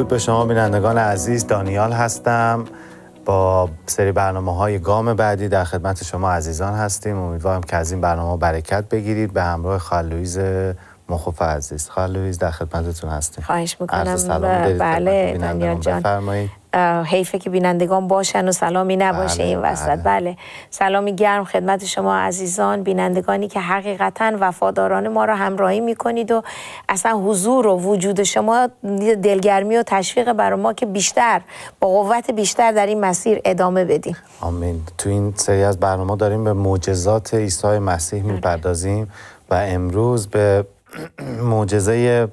درود به شما بینندگان عزیز. دانیال هستم. با سری برنامه‌های گام بعدی در خدمت شما عزیزان هستیم. امیدوارم که از این برنامه برکت بگیرید. به همراه خاله لویز مخوف عزیز. خاله لویز در خدمتتون هستیم. خواهش میکنم. بله دانیال جان، بفرمایید. حیفه که بینندگان باشن و سلامی نباشه این وسط. بله سلامی گرم خدمت شما عزیزان بینندگانی که حقیقتا وفاداران ما را همراهی میکنید و اصلا حضور و وجود شما دلگرمی و تشویق برای ما که بیشتر با قوت بیشتر در این مسیر ادامه بدیم. آمین. تو این سری از برنامه داریم به معجزات عیسی مسیح میپردازیم و امروز به معجزه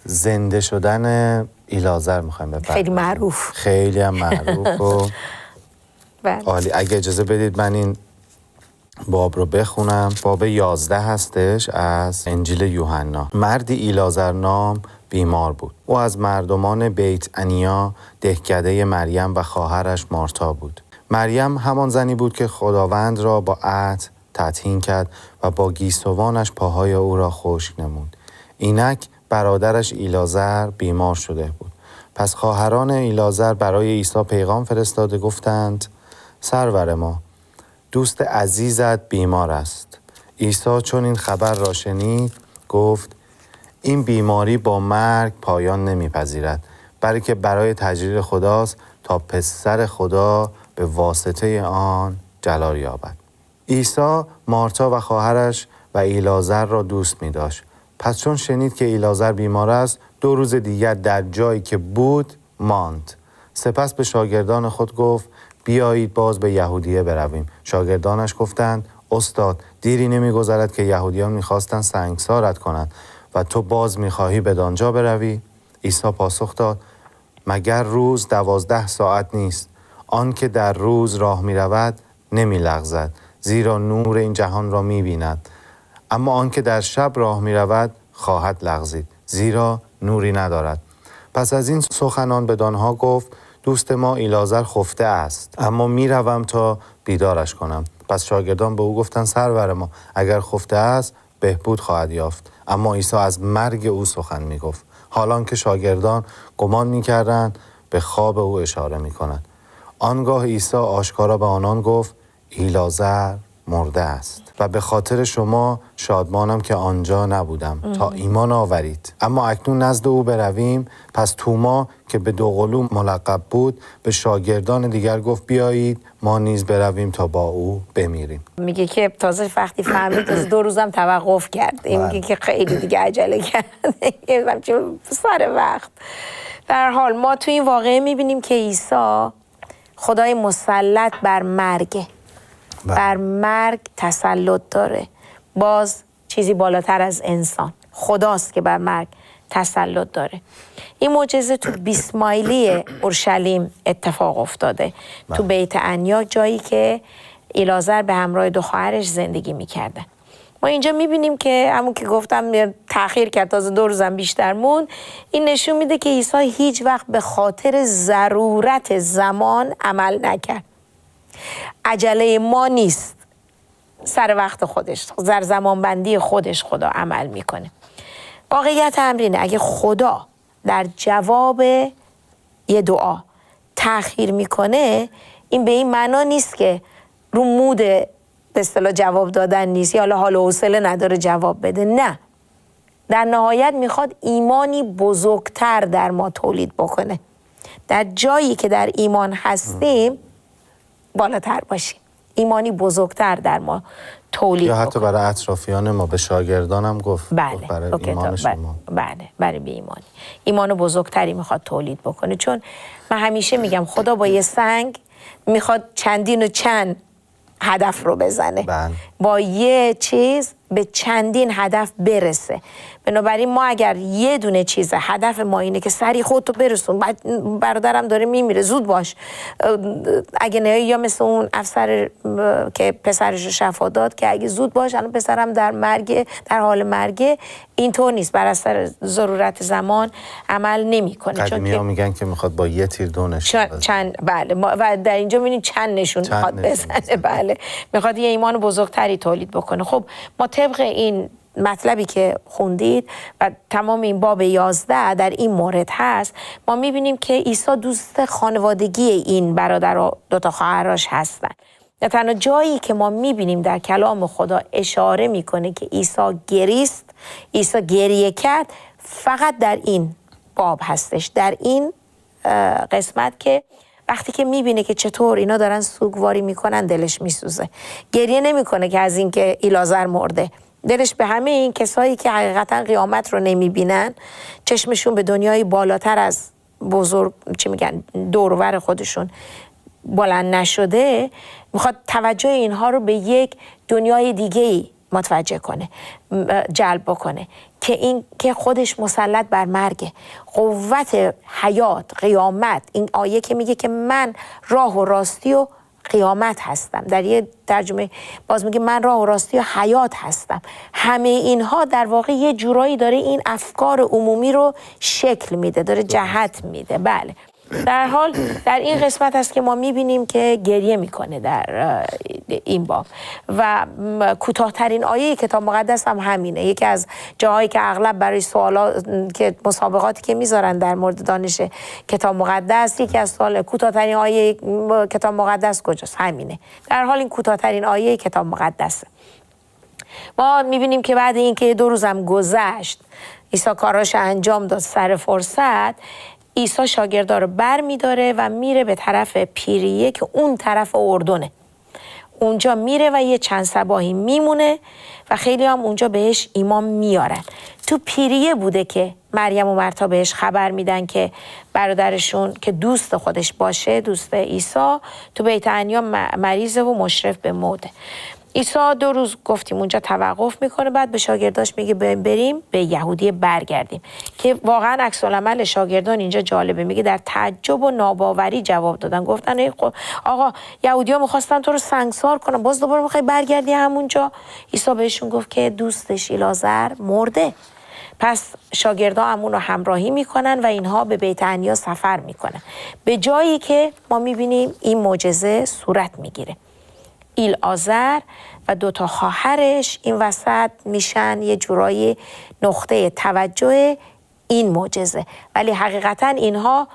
زنده شدن ایلازر میخوایم بپردازیم. خیلی معروف، خیلی هم معروف و عالی. اگه اجازه بدید من این باب رو بخونم. باب 11 هستش از انجیل یوحنا. مردی ایلازر نام بیمار بود. او از مردمان بیت انیا دهکده مریم و خواهرش مارتا بود. مریم همان زنی بود که خداوند را با عطر تطهین کرد و با گیسوانش پاهای او را خشک نمود. اینک برادرش ایلازر بیمار شده بود. پس خواهران ایلازر برای عیسی پیغام فرستاده گفتند: سرور ما، دوست عزیزت بیمار است. عیسی چون این خبر را شنید گفت: این بیماری با مرگ پایان نمیپذیرد، بلکه برای تجلیل خداست تا پسر خدا به واسطه آن جلال یابد. عیسی مارتا و خواهرش و ایلازر را دوست می داشت. پس چون شنید که ایلازر بیمار است 2 روز دیگر در جایی که بود ماند. سپس به شاگردان خود گفت: بیایید باز به یهودیه برویم. شاگردانش گفتند: استاد، دیری نمی‌گذرد که یهودیان می‌خواستند سنگسارت کنند و تو باز می‌خواهی بدانجا بروی؟ عیسی پاسخ داد: مگر روز 12 ساعت نیست؟ آن که در روز راه می‌رود نمی‌لغزد، زیرا نور این جهان را می‌بیند. اما آن که در شب راه می‌رود خواهد لغزید، زیرا نوری ندارد. پس از این سخنان بدانها گفت: دوست ما ایلازر خفته است، اما میروم تا بیدارش کنم. پس شاگردان به او گفتند: سرور ما، اگر خفته است بهبود خواهد یافت. اما عیسی از مرگ او سخن میگفت، حالان که شاگردان گمان میکردند به خواب او اشاره میکنند. آنگاه عیسی آشکارا به آنان گفت: ایلازر مرده است و به خاطر شما شادمانم که آنجا نبودم تا ایمان آورید. اما اکنون نزد او برویم. پس توما که به دوقلو ملقب بود به شاگردان دیگر گفت: بیایید ما نیز برویم تا با او بمیریم. میگه که تازه وقتی فهمید تازه 2 روزم توقف کرد. این میگه که خیلی دیگه عجله کرد. چون سر وقت. در حال ما تو این واقعه میبینیم که عیسی خدای مسلط بر مرگه. بر مرگ تسلط داره. باز چیزی بالاتر از انسان، خداست که بر مرگ تسلط داره. این معجزه تو 20 مایلی اورشلیم اتفاق افتاده. تو بیت انیا، جایی که ایلازر به همراه 2 خواهرش زندگی میکردن. ما اینجا میبینیم که همون که گفتم تأخیر کرد، تازه 2 روزم بیشتر مون. این نشون میده که عیسی هیچ وقت به خاطر ضرورت زمان عمل نکرد. عجله ما نیست، سر وقت خودش، در زمان بندی خودش خدا عمل میکنه. واقعیت امر اینه اگه خدا در جواب یه دعا تأخیر میکنه، این به این معنا نیست که رو مود به اصطلاح جواب دادن نیست یا حال و حوصله نداره جواب بده. نه، در نهایت میخواد ایمانی بزرگتر در ما تولید بکنه. در جایی که در ایمان هستیم بالاتر باشیم، ایمانی بزرگتر در ما تولید یا حتی بکنه. برای اطرافیان ما، به شاگردانم گفت. بله، برای ایمان شما. بله، برای ایمانی. ایمان بزرگتری میخواد تولید بکنه. چون من همیشه میگم خدا با یه سنگ میخواد چندین و چند هدف رو بزنه. بله. با یه چیز به چندین هدف برسه. بنابراین ما اگر یه دونه چیزه، هدف ما اینه که سریع خودتو برسون، برادرم داره میمیره زود باش، اگه نه یا مثل اون افسر که پسرش رو شفا داد که اگه زود باش الان پسرم در حال مرگه، اینطور نیست. بر اثر ضرورت زمان عمل نمیکنه. قدیمی‌ها میگن که میخواد با یه تیر 2 نشون بزنه. بله، و در اینجا میبینیم چند نشون میخواد بزنه. بله، میخواد یه ایمان بزرگتری تولید بکنه. خب ما طبق این مطلبی که خوندید و تمام این باب 11 در این مورد هست، ما میبینیم که عیسی دوست خانوادگی این برادر و دوتا خواهرش هستن. و تنها جایی که ما میبینیم در کلام خدا اشاره میکنه که عیسی گریست، عیسی گریه کرد، فقط در این باب هستش، در این قسمت که وقتی که میبینه که چطور اینا دارن سوگواری میکنن دلش میسوزه. گریه نمیکنه که از این که ایلازر مرده، دلش به همه این کسایی که حقیقتا قیامت رو نمیبینن، چشمشون به دنیای بالاتر از بزرگ دور و بر خودشون بلند نشده، میخواد توجه اینها رو به یک دنیای دیگه‌ای متوجه کنه، جلب بکنه که خودش مسلط بر مرگه. قوت حیات، قیامت، این آیه که میگه که من راه و راستی و قیامت هستم، در یه ترجمه باز میگه من راه و راستی و حیات هستم. همه اینها در واقع یه جورایی داره این افکار عمومی رو شکل میده، داره جهت میده. بله، در حال در این قسمت هست که ما میبینیم که گریه میکنه در این باب و کوتاه‌ترین آیه کتاب مقدس هم همینه. یکی از جاهایی که اغلب برای سوالات که مسابقاتی که میذارن در مورد دانش کتاب مقدس، یکی از سوال کوتاه‌ترین آیه کتاب مقدس کجاست؟ همینه. در حال این کوتاه‌ترین آیه کتاب مقدسه. ما میبینیم که بعد اینکه 2 روزم گذشت، عیسی کاراش انجام داد، سر فرصت عیسی شاگردا رو بر می‌داره و میره به طرف پیریه که اون طرف اردنه. اونجا میره و یه چند صباحی میمونه و خیلی هم اونجا بهش ایمان میارن. تو پیریه بوده که مریم و مرتا بهش خبر میدن که برادرشون که دوست خودش باشه، دوست عیسی، تو بیت عنیا مریضه و مشرف به موته. عیسی 2 روز گفتیم اونجا توقف میکنه، بعد به شاگرداش میگه بریم به یهودیه برگردیم، که واقعا عکس العمل شاگردان اینجا جالبه. میگه در تعجب و ناباوری جواب دادن، گفتن ای آقا یهودی‌ها میخواستن تو رو سنگسار کنن، باز دوباره میخوای برگردی همونجا؟ عیسی بهشون گفت که دوستش ایلازر مرده. پس شاگردا همون رو همراهی میکنن و اینها به بیت عنیا سفر میکنن، به جایی که ما میبینیم این معجزه صورت میگیره. ایلعازر و 2 تا خواهرش این وسط میشن یه جورایی نقطه توجه این معجزه، ولی حقیقتا اینها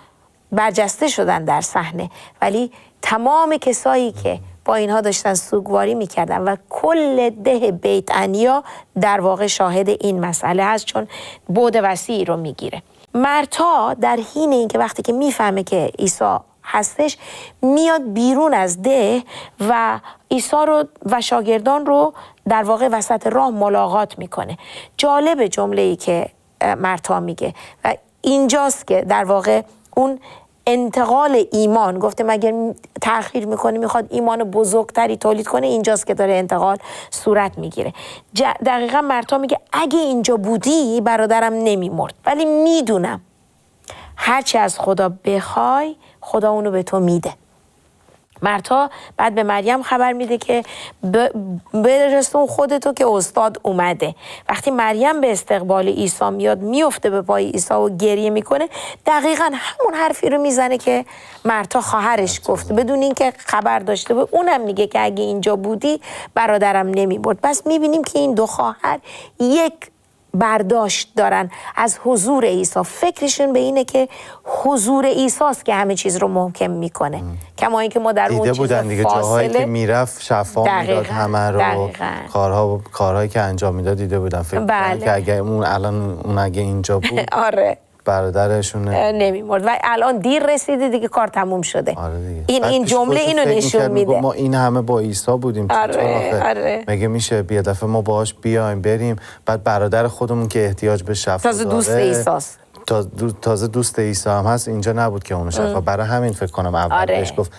برجسته شدن در صحنه، ولی تمام کسایی که با اینها داشتن سوگواری میکردن و کل ده بیت عنیا در واقع شاهد این مسئله هست، چون بعد وسیعی رو میگیره. مرتا در حین این که وقتی که میفهمه که عیسی هستش، میاد بیرون از ده و عیسی رو و شاگردان رو در واقع وسط راه ملاقات میکنه. جالب جمله‌ای که مرتا میگه و اینجاست که در واقع اون انتقال ایمان، گفته مگر تأخیر میکنه میخواد ایمان بزرگتری تولید کنه، اینجاست که داره انتقال صورت میگیره. دقیقا مرتا میگه اگه اینجا بودی برادرم نمیمرد، ولی میدونم هرچی از خدا بخوای خدا اونو به تو میده. مرتا بعد به مریم خبر میده که برسون خودتو که استاد اومده. وقتی مریم به استقبال عیسی میاد، میفته به پای عیسی و گریه میکنه، دقیقاً همون حرفی رو میزنه که مرتا خواهرش گفته، بدون اینکه خبر داشته باشه. اونم میگه که اگه اینجا بودی برادرم نمیمرد. پس میبینیم که این 2 خواهر یک برداشت دارن از حضور عیسی. فکرشون به اینه که حضور عیسی است که همه چیز رو محکم میکنه. کما اینکه ما در اون چیز بودن دیگه، جاهایی که میرفت شفا میداد همه رو، کارهایی که انجام میداد دیده بودن. فکر کنم که اگه اون اگه اینجا بود آره برادرشون نمیمرد و الان دیر رسیده دیگه، کار تموم شده. آره این جمله اینو نشون میده. ما این همه با عیسی بودیم، آره. مگه میشه یه دفعه ما باهاش بیایم بریم، بعد برادر خودمون که احتیاج به شفا تازه دوست عیساست، تازه دوست عیسی هم هست، اینجا نبود که اونو شفا. برای همین فکر کنم اول بهش گفت،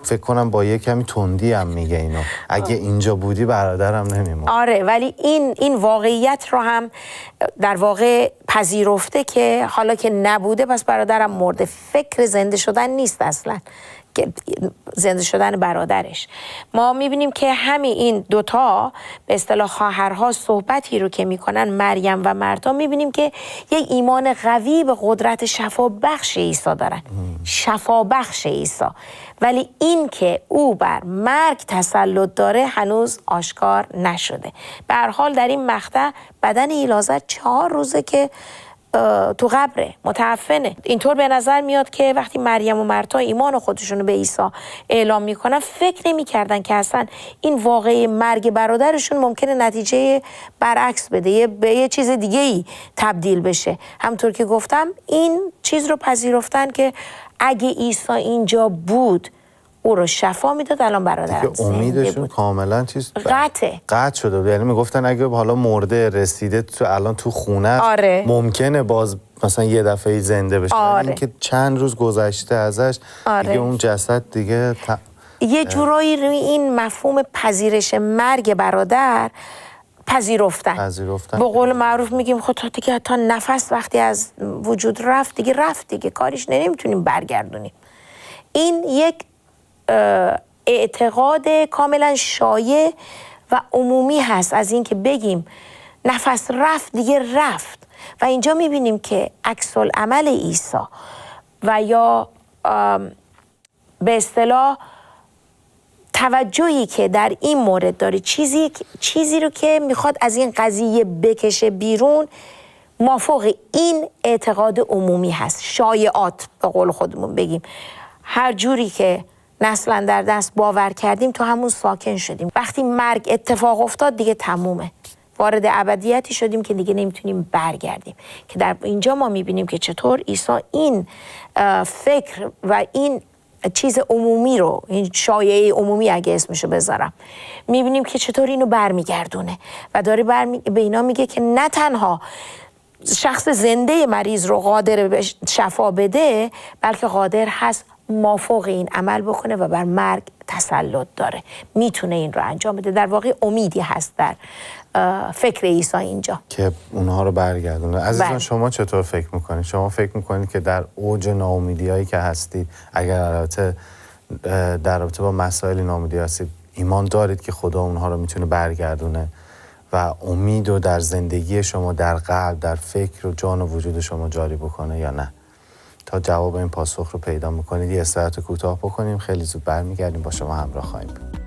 فکر کنم با یه کمی تندی هم میگه اینو، اگه اینجا بودی برادرم نمیمرد. آره، ولی این واقعیت رو هم در واقع پذیرفته که حالا که نبوده پس برادرم مرده. فکر زنده شدن نیست اصلا، زنده شدن برادرش. ما میبینیم که همین این دوتا به اصطلاح خواهرها صحبتی رو که میکنن، مریم و مرتا، میبینیم که یک ایمان قوی به قدرت شفابخش عیسی دارن. شفابخش عیسی. ولی این که او بر مرگ تسلط داره هنوز آشکار نشده. به هر حال در این مقطع بدن ایلازر 4 روزه که تو قبره، متعفنه. اینطور به نظر میاد که وقتی مریم و مرتا ایمان خودشونو به عیسی اعلام میکنن، فکر نمیکردن که اصلا این واقعه مرگ برادرشون ممکنه نتیجه برعکس بده، به یه چیز دیگه ای تبدیل بشه. همونطور که گفتم این چیز رو پذیرفتن که اگه عیسی اینجا بود او رو شفا میداد، الان برادرم زنده امیدشون بود. کاملا چیز قطع شده بود. یعنی میگفتن اگه حالا مرده رسیده الان تو خونه، آره. ممکنه باز مثلا یه دفعه زنده بشه. آره. اینکه چند روز گذشته ازش، آره. دیگه اون جسد دیگه یه جورایی روی این مفهوم پذیرش مرگ برادر پذیرفتن. به قول معروف میگیم خب تا دیگه تا نفس وقتی از وجود رفت دیگه کاریش نمیتونیم برگردونیم. این یک اعتقاد کاملا شایع و عمومی هست از این که بگیم نفس رفت دیگه رفت. و اینجا میبینیم که عکس العمل عیسی و یا به اصطلاح توجهی که در این مورد داره، چیزی رو که میخواد از این قضیه بکشه بیرون، مافوق این اعتقاد عمومی هست. شایعات به قول خودمون بگیم، هر جوری که نسلا در دست باور کردیم تو همون ساکن شدیم. وقتی مرگ اتفاق افتاد دیگه تمومه، وارد ابدیتی شدیم که دیگه نمیتونیم برگردیم. که در اینجا ما میبینیم که چطور عیسی این فکر و این چیز عمومی رو، این شایعه عمومی اگه اسمشو بذارم، میبینیم که چطور اینو برمیگردونه و داره به اینا میگه که نه تنها شخص زنده مریض رو قادر به شفا بده، بلکه قادر هست مافوق این عمل بکنه و بر مرگ تسلط داره، میتونه این رو انجام بده. در واقع امیدی هست در فکر عیسی اینجا که اونها رو برگردونه. عزیزان شما چطور فکر میکنید؟ شما فکر میکنید که در اوج ناامیدیایی که هستید، اگر در رابطه با مسائل ناامیدی هستید، ایمان دارید که خدا اونها رو میتونه برگردونه و امید رو در زندگی شما، در قلب، در فکر و جان و وجود شما جاری بکنه یا نه؟ تا جواب این پاسخ رو پیدا میکنید یه استراحت کوتاه بکنیم، خیلی زود برمیگردیم، با شما همراه خواهیم بود.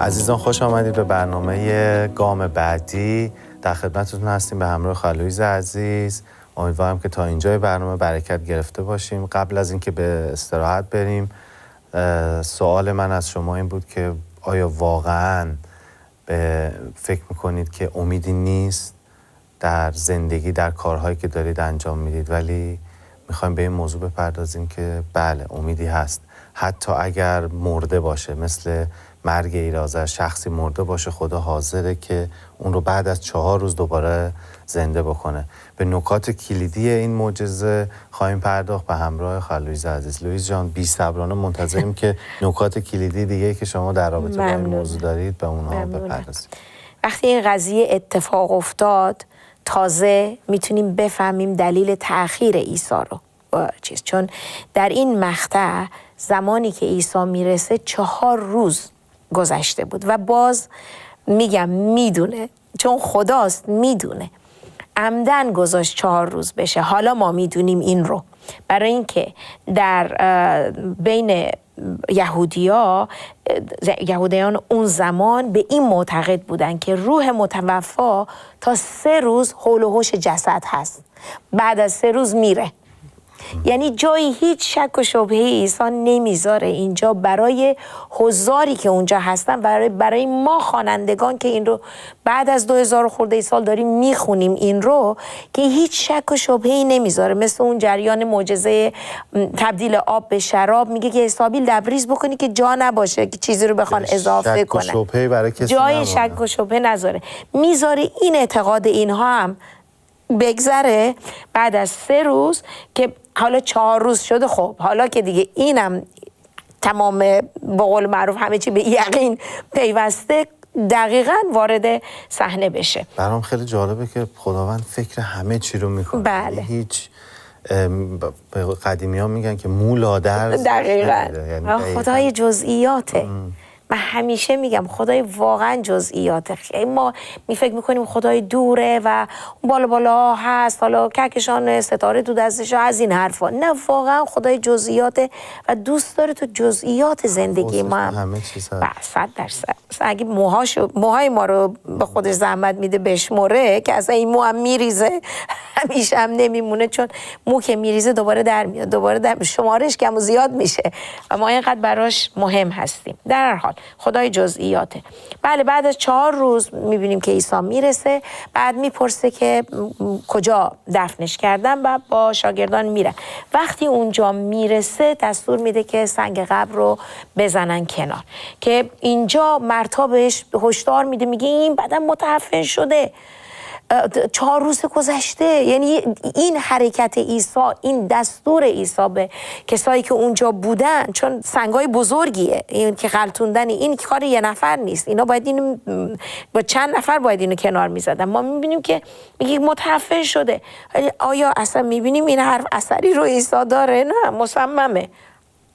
عزیزان خوش آمدید به برنامه گام بعدی. در خدمتتون هستیم به همراه خالویز عزیز. امیدوارم که تا اینجای برنامه برکت گرفته باشیم. قبل از اینکه به استراحت بریم، سوال من از شما این بود که آیا واقعاً فکر میکنید که امیدی نیست در زندگی، در کارهایی که دارید انجام میدید؟ ولی میخوایم به این موضوع بپردازیم که بله، امیدی هست. حتی اگر مرده باشه، مثل مرگ ایلازر، شخصی مرده باشه، خدا حاضره که اون رو بعد از 4 روز دوباره زنده بکنه. به نکات کلیدی این معجزه خواهیم پرداخت به همراه خالویز عزیز. لویز جان، بی‌صبرانه منتظریم که نکات کلیدی دیگه که شما در رابطه با این موضوع دارید به اونها بپردازید. وقتی این قضیه اتفاق افتاد، تازه میتونیم بفهمیم دلیل تأخیر عیسی رو. چون در این مقطع زمانی که عیسی میرسه 4 روز گذشته بود و باز میگم میدونه، چون خداست، میدونه عمدن گذاشت 4 روز بشه. حالا ما میدونیم این رو، برای اینکه در بین یهودیان اون زمان به این معتقد بودن که روح متوفا تا 3 روز حول و حوش جسد هست، بعد از 3 روز میره. یعنی جایی هیچ شک و شبهه عیسی نمیذاره اینجا برای حضاری که اونجا هستن، برای ما خوانندگان که این رو بعد از 2000 خورده سال داریم میخونیم این رو، که هیچ شک و شبهه‌ای نمیذاره. مثل اون جریان معجزه تبدیل آب به شراب، میگه که حسابی لبریز بکنی که جا نباشه که چیزی رو بخوان اضافه کنن، شک و شبهه‌ای برای کسی جای شک و شبهه نذاره. میذاره این اعتقاد اینها هم بگذره بعد از 3 روز که حالا 4 روز شده. خب حالا که دیگه اینم تمام به قول معروف همه چی به یقین پیوسته، دقیقاً وارد صحنه بشه. برام خیلی جالبه که خداوند فکر همه چی رو میکنه. بله. هیچ قدیمی ها میگن که مولا درز دقیقاً. یعنی خدای جزئیاته. من همیشه میگم خدای واقعا جزئیاته. خیلی ما فکر میکنیم خدای دوره و بالا بالا هست، حالا کهکشان ستاره تو دستش، از این حرفا. نه، واقعا خدای جزئیاته و دوست داره تو جزئیات زندگی ما همه چیز هست. 100%. اگه موهای ما رو به خودش زحمت میده بشمره که اصلا این مو هم میریزه، همیشه هم نمیمونه، چون مو که میریزه دوباره در میاد، دوباره در شمارش کم و زیاد میشه و ما اینقدر براش مهم هستیم. در هر حال خدای جزئیاته. بله، بعد از 4 روز میبینیم که عیسی میرسه. بعد میپرسه که کجا دفنش کردن و با شاگردان میرن. وقتی اونجا میرسه دستور میده که سنگ قبر رو بزنن کنار، که اینجا مرتا بهش هشدار میده، میگه این بدن متعفن شده، 4 روز گذشته. یعنی این حرکت عیسی، این دستور عیسی به کسایی که اونجا بودن، چون سنگای بزرگیه این که غلطوندن، این کار یه نفر نیست، اینا باید اینو با چند نفر باید اینو کنار میزدن. ما میبینیم که میگه متعفن شده. آیا اصلا میبینیم این حرف اثری رو عیسی داره؟ نه، مصممه.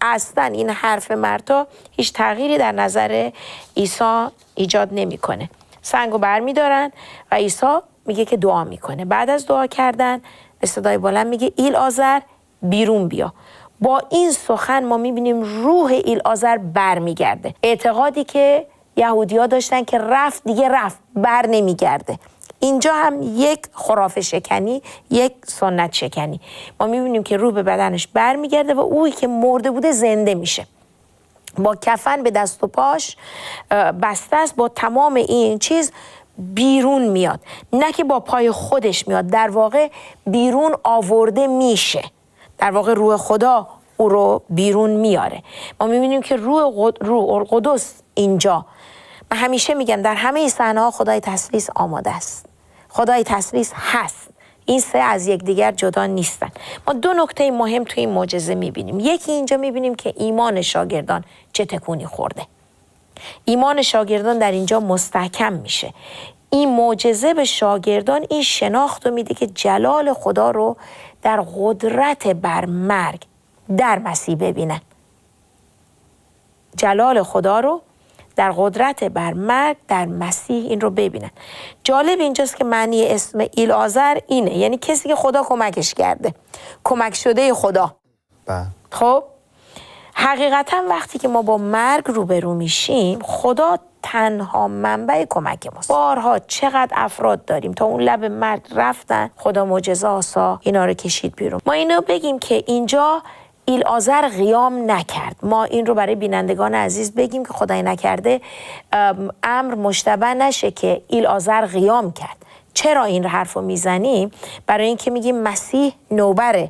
اصلا این حرف مرتا هیچ تغییری در نظر عیسی ایجاد نمیکنه. سنگو برمیدارن و عیسی میگه که دعا میکنه. بعد از دعا کردن صدای بلند میگه ایلعازر بیرون بیا. با این سخن ما میبینیم روح ایلعازر برمیگرده. اعتقادی که یهودی‌ها داشتن که رفت دیگه رفت، بر نمیگرده. اینجا هم یک خرافه شکنی، یک سنت شکنی. ما میبینیم که روح به بدنش برمیگرده و اویی که مرده بوده زنده میشه، با کفن به دست و پاش بسته است، با تمام این چیز بیرون میاد. نه که با پای خودش میاد، در واقع بیرون آورده میشه. در واقع روح خدا او رو بیرون میاره. ما میبینیم که روح القدس اینجا، من همیشه میگم در همه صحنه‌ها خدای تثلیث آماده است، خدای تثلیث هست. این 3 از یکدیگر جدا نیستن. ما 2 نکته مهم توی این معجزه میبینیم. یکی اینجا میبینیم که ایمان شاگردان چه تکونی خورده. ایمان شاگردان در اینجا مستحکم میشه. این معجزه به شاگردان این شناخت رو میده که جلال خدا رو در قدرت بر مرگ در مسیح ببینن. جلال خدا رو در قدرت بر مرگ در مسیح این رو ببینن. جالب اینجاست که معنی اسم ایلعازر اینه، یعنی کسی که خدا کمکش کرده، کمک شده خدا. خب حقیقتا وقتی که ما با مرگ روبرو میشیم، خدا تنها منبع کمک ماست. بارها چقدر افراد داریم تا اون لب مرگ رفتن، خدا معجزه آسا اینا رو کشید بیرون. ما اینو بگیم که اینجا ایلعازر قیام نکرد. ما این رو برای بینندگان عزیز بگیم که خدای نکرده امر مشتبه نشه که ایلعازر قیام کرد. چرا این حرف رو میزنیم؟ برای اینکه میگیم مسیح نوبر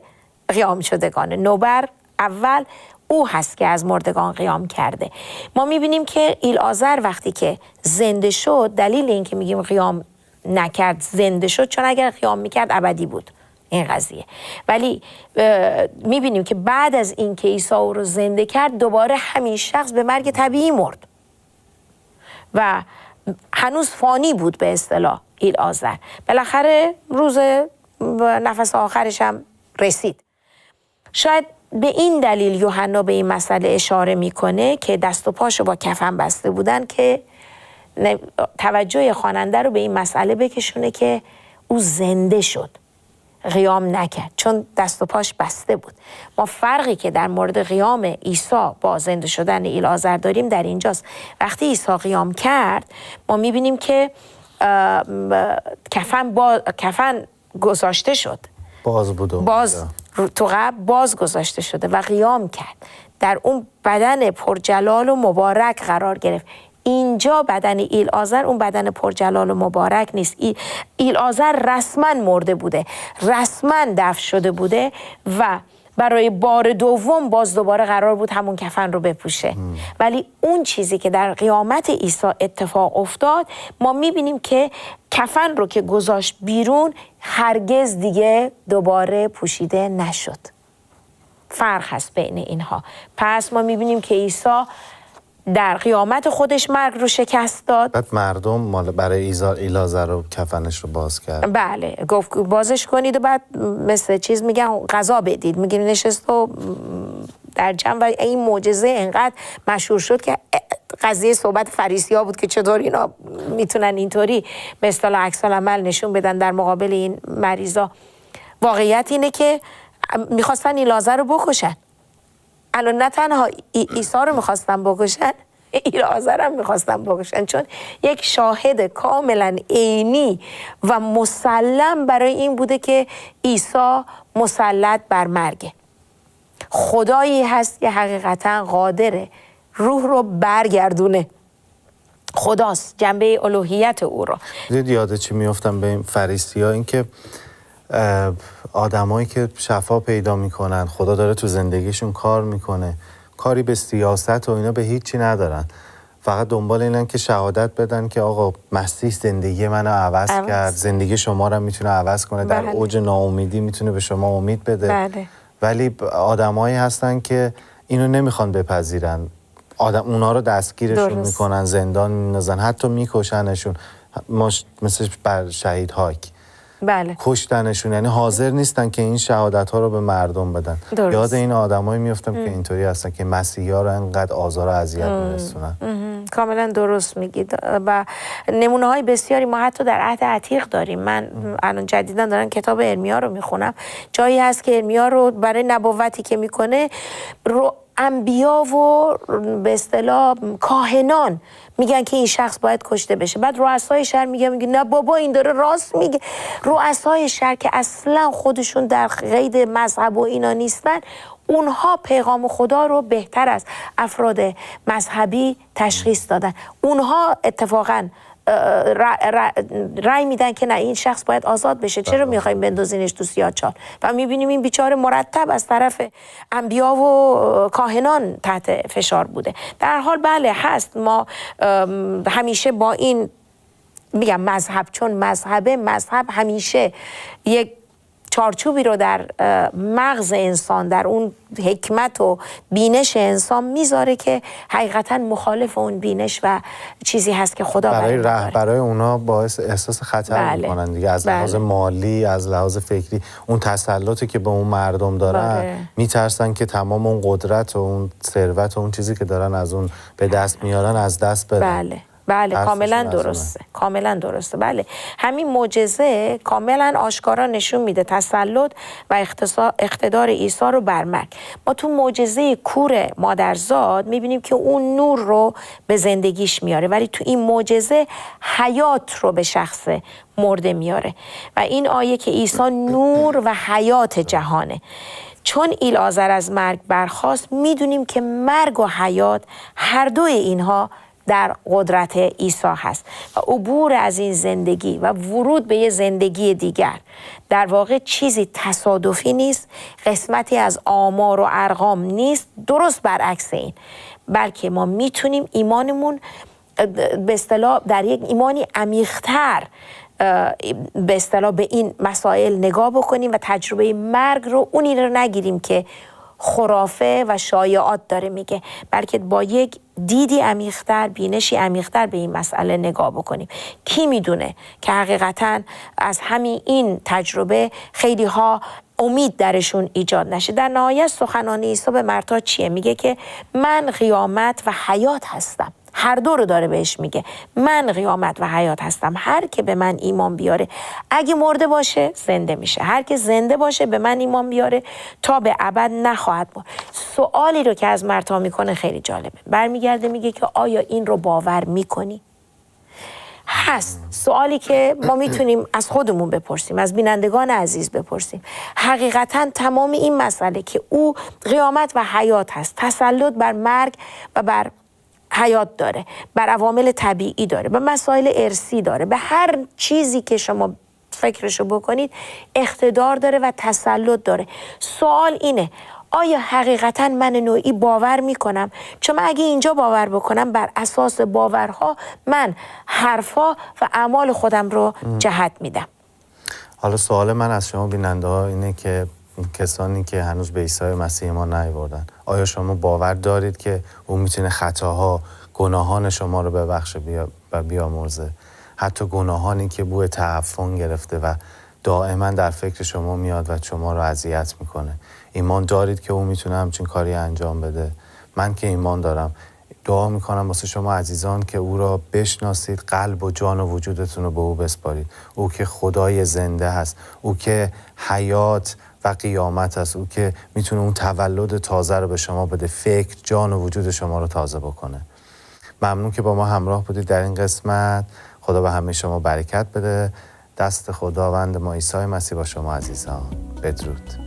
قیام شدگانه، نوبر اول او هست که از مردگان قیام کرده. ما میبینیم که ایلعازر وقتی که زنده شد، دلیل این که میگیم قیام نکرد زنده شد، چون اگر قیام میکرد ابدی بود این قضیه. ولی میبینیم که بعد از این که عیسی او رو زنده کرد، دوباره همین شخص به مرگ طبیعی مرد و هنوز فانی بود به اصطلاح ایلعازر. بالاخره روز نفس آخرش هم رسید. شاید به این دلیل یوحنا به این مسئله اشاره میکنه که دست و پاشو با کفن بسته بودن، که توجه خواننده رو به این مسئله بکشونه که او زنده شد، قیام نکرد، چون دست و پاش بسته بود. ما فرقی که در مورد قیام عیسی با زنده شدن ایلعازر داریم در اینجاست. وقتی عیسی قیام کرد، ما میبینیم که کفن گذاشته شد، باز بود، تو قبر باز گذاشته شده و قیام کرد، در اون بدن پرجلال و مبارک قرار گرفت. اینجا بدن ایلعازر اون بدن پرجلال و مبارک نیست. ایلعازر رسما مرده بوده، رسما دفن شده بوده و برای بار دوم باز دوباره قرار بود همون کفن رو بپوشه. ولی اون چیزی که در قیامت عیسی اتفاق افتاد، ما میبینیم که کفن رو که گذاشت بیرون هرگز دیگه دوباره پوشیده نشد. فرق هست بین اینها. پس ما میبینیم که عیسی در قیامت خودش مرگ رو شکست داد. بعد مردم برای ایلعازر رو کفنش رو باز کرد. بله، گفت بازش کنید و بعد مثل چیز میگن غذا بدید. میگن نشست و در جمع و این معجزه انقدر مشهور شد که قضیه صحبت فریسی‌ها بود که چطور اینا میتونن اینطوری به اصطلاح عکس العمل نشون بدن در مقابل این مریضا. واقعیت اینه که میخواستن ایلعازر رو بکشن. الان نه تنها عیسی رو میخواستن بکشن، ایلعازر هم میخواستن بکشن، چون یک شاهد کاملا عینی و مسلم برای این بوده که عیسی مسلط بر مرگه. خدایی هست که حقیقتا قادره روح رو برگردونه. خداست، جنبه الوهیت او رو. یاد چی میافتم به این فریسی‌ها، این که آدمایی که شفا پیدا میکنن، خدا داره تو زندگیشون کار میکنه، کاری به سیاست و اینا به هیچی ندارن، فقط دنبال اینن که شهادت بدن که آقا مسیح زندگی منو عوض کرد، زندگی شما رو میتونه عوض کنه. در اوج ناامیدی میتونه به شما امید بده. بله. ولی آدمایی هستن که اینو نمیخوان بپذیرن. اونا رو دستگیرشون میکنن، زندان میندازن، حتی میکشنشون، مثل بر شهید هاک. بله. کشتنشون، یعنی حاضر نیستن که این شهادت ها رو به مردم بدن. درست. یاد این آدمایی میافتم که اینطوری هستن که مسیحی ها رو انقدر آزار و اذیت میرسونن. کاملا درست میگید و نمونه های بسیاری ما حتی در عهد عتیق داریم. من الان جدیدا دارم کتاب ارمیا رو میخونم، جایی هست که ارمیا رو برای نبوتی که میکنه رو انبیا و به اصطلاح کاهنان میگن که این شخص باید کشته بشه. بعد رؤسای شهر میگه نه بابا این داره راست میگه. رؤسای شهر که اصلا خودشون در قید مذهب و اینا نیستن، اونها پیغام خدا رو بهتر از افراد مذهبی تشخیص دادن. اونها اتفاقاً رأی میدن که نه این شخص باید آزاد بشه، چرا میخوایم بندازینش تو سیاه‌چال؟ و میبینیم این بیچاره مرتب از طرف انبیا و کاهنان تحت فشار بوده. در حال بله هست، ما همیشه با این میگم مذهب، چون مذهب همیشه یک چارچوبی رو در مغز انسان، در اون حکمت و بینش انسان میذاره که حقیقتا مخالف اون بینش و چیزی هست که خدا برای اونا باعث احساس خطر میکنن دیگه، از لحاظ مالی، از لحاظ فکری. اون تسلطی که به اون مردم دارن میترسن که تمام اون قدرت و اون ثروت و اون چیزی که دارن از اون به دست میارن از دست بدن. بله کاملا درسته، کاملا درسته. بله همین معجزه کاملا آشکارا نشون میده تسلط و اقتدار عیسی رو بر مرگ. ما تو معجزه کور مادرزاد میبینیم که اون نور رو به زندگیش میاره، ولی تو این معجزه حیات رو به شخص مرده میاره و این آیه که عیسی نور و حیات جهانه. چون ایلعازر از مرگ برخاست، میدونیم که مرگ و حیات هر دوی اینها در قدرت عیسی هست و عبور از این زندگی و ورود به یه زندگی دیگر در واقع چیزی تصادفی نیست، قسمتی از آمار و ارقام نیست، درست برعکس این، بلکه ما میتونیم ایمانمون به اصطلاح در یک ایمانی عمیق‌تر به اصطلاح به این مسائل نگاه بکنیم و تجربه مرگ رو اونی رو نگیریم که خرافه و شایعات داره میگه، بلکه با یک دیدی عمیق‌تر، بینشی عمیق‌تر به این مسئله نگاه بکنیم. کی میدونه که حقیقتاً از همین این تجربه خیلی ها امید درشون ایجاد نشه. در نهایت سخنان عیسی به مرتا چیه؟ میگه که من قیامت و حیات هستم. هر دو رو داره بهش میگه، من قیامت و حیات هستم، هر که به من ایمان بیاره اگه مرده باشه زنده میشه، هر که زنده باشه به من ایمان بیاره تا به ابد نخواهد مرد. سوالی رو که از مرتا میکنه خیلی جالبه، برمیگرده میگه که آیا این رو باور میکنی؟ هست. سوالی که ما میتونیم از خودمون بپرسیم، از بینندگان عزیز بپرسیم، حقیقتا تمام این مسئله که او قیامت و حیات هست، تسلط بر مرگ و بر حیات داره، بر عوامل طبیعی داره، به مسائل ارثی داره، به هر چیزی که شما فکرشو بکنید اقتدار داره و تسلط داره. سوال اینه آیا حقیقتا من نوعی باور میکنم؟ چون من اگه اینجا باور بکنم بر اساس باورها من حرفا و اعمال خودم رو جهت میدم. حالا سوال من از شما بیننده ها اینه که کسانی که هنوز به عیسی مسیح ما نیاوردن، آیا شما باور دارید که او میتونه خطاها، گناهان شما رو ببخشه و بیامرزه؟ حتی گناهانی که بوی تعفن گرفته و دائما در فکر شما میاد و شما رو اذیت میکنه، ایمان دارید که او میتونه همچین کاری انجام بده؟ من که ایمان دارم. دعا میکنم واسه شما عزیزان که او را بشناسید، قلب و جان و وجودتون رو به او بسپارید. او که خدای زنده هست، او که حیات و قیامت هست، او که میتونه اون تولد تازه رو به شما بده، فکر، جان و وجود شما رو تازه بکنه. ممنون که با ما همراه بودید در این قسمت. خدا به همه شما برکت بده. دست خداوند ما عیسی مسیح با شما عزیزان. بدرود.